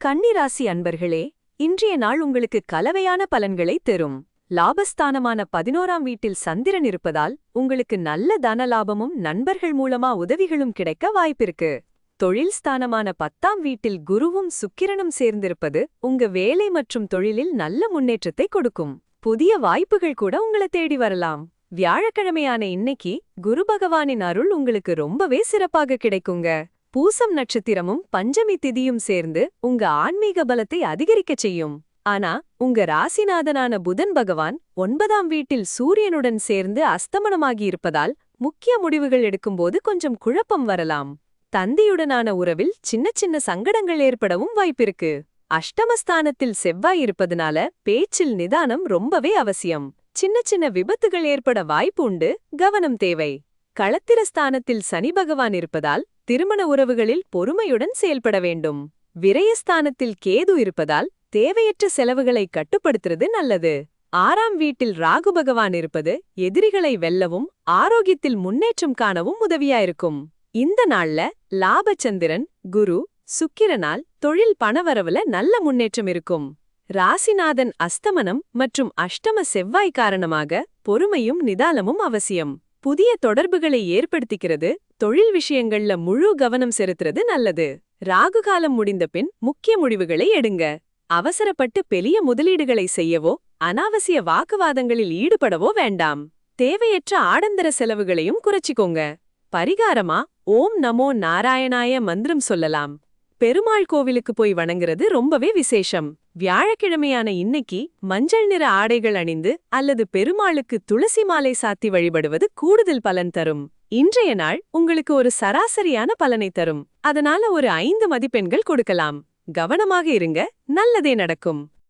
கன்னிராசி அன்பர்களே, இன்றைய நாள் உங்களுக்கு கலவையான பலன்களை தரும். லாபஸ்தானமான 11ஆம் வீட்டில் சந்திரன் இருப்பதால் உங்களுக்கு நல்ல தனலாபமும் நண்பர்கள் மூலமா உதவிகளும் கிடைக்க வாய்ப்பிருக்கு. தொழில் ஸ்தானமான 10ஆம் வீட்டில் குருவும் சுக்கிரனும் சேர்ந்திருப்பது உங்க வேலை மற்றும் தொழிலில் நல்ல முன்னேற்றத்தை கொடுக்கும். புதிய வாய்ப்புகள் கூட உங்களை தேடி வரலாம். வியாழக்கிழமையான இன்னைக்கு குரு பகவானின் அருள் உங்களுக்கு ரொம்பவே சிறப்பாக கிடைக்குங்க. பூசம் நட்சத்திரமும் பஞ்சமி திதியும் சேர்ந்து உங்க ஆன்மீக பலத்தை அதிகரிக்கச் செய்யும். ஆனா உங்க ராசிநாதனான புதன் பகவான் 9ஆம் வீட்டில் சூரியனுடன் சேர்ந்து அஸ்தமனமாகி இருப்பதால் முக்கிய முடிவுகள் எடுக்கும்போது கொஞ்சம் குழப்பம் வரலாம். தந்தையுடனான உறவில் சின்ன சின்ன சங்கடங்கள் ஏற்படவும் வாய்ப்பிருக்கு. அஷ்டமஸ்தானத்தில் செவ்வாய் இருப்பதுனால பேச்சில் நிதானம் ரொம்பவே அவசியம். சின்ன சின்ன விபத்துகள் ஏற்பட வாய்ப்பு உண்டு, கவனம் தேவை. களத்திரஸ்தானத்தில் சனி பகவான் இருப்பதால் திருமண உறவுகளில் பொறுமையுடன் செயல்பட வேண்டும். விரயஸ்தானத்தில் கேது இருப்பதால் தேவையற்ற செலவுகளை கட்டுப்படுத்துறது நல்லது. 6ஆம் வீட்டில் ராகு பகவான் இருப்பது எதிரிகளை வெல்லவும் ஆரோக்கியத்தில் முன்னேற்றம் காணவும் உதவியாயிருக்கும். இந்த நாள்ல லாபச்சந்திரன் குரு சுக்கிரனால் தொழில் பணவரவுல நல்ல முன்னேற்றம் இருக்கும். ராசிநாதன் அஸ்தமனம் மற்றும் அஷ்டம செவ்வாய் காரணமாக பொறுமையும் நிதானமும் அவசியம். புதிய தொடர்புகளை ஏற்படுத்திக்கிறது, தொழில் விஷயங்கள்ல முழு கவனம் செலுத்துறது நல்லது. ராகு காலம் முடிந்த பின் முக்கிய முடிவுகளை எடுங்க. அவசரப்பட்டு பெரிய முதலீடுகளை செய்யவோ அனாவசிய வாக்குவாதங்களில் ஈடுபடவோ வேண்டாம். தேவையற்ற ஆடம்பர செலவுகளையும் குறைச்சிக்கோங்க. பரிகாரமா ஓம் நமோ நாராயணாய மந்திரம் சொல்லலாம். பெருமாள் கோவிலுக்கு போய் வணங்குறது ரொம்பவே விசேஷம். வியாழக்கிழமையான இன்னைக்கு மஞ்சள் நிற ஆடைகள் அணிந்து அல்லது பெருமாளுக்கு துளசி மாலை சாத்தி வழிபடுவது கூடுதல் பலன் தரும். இன்றைய நாள் உங்களுக்கு ஒரு சராசரியான பலனை தரும். அதனால ஒரு 5 மதிப்பெண்கள் கொடுக்கலாம். கவனமாக இருங்க, நல்லதே நடக்கும்.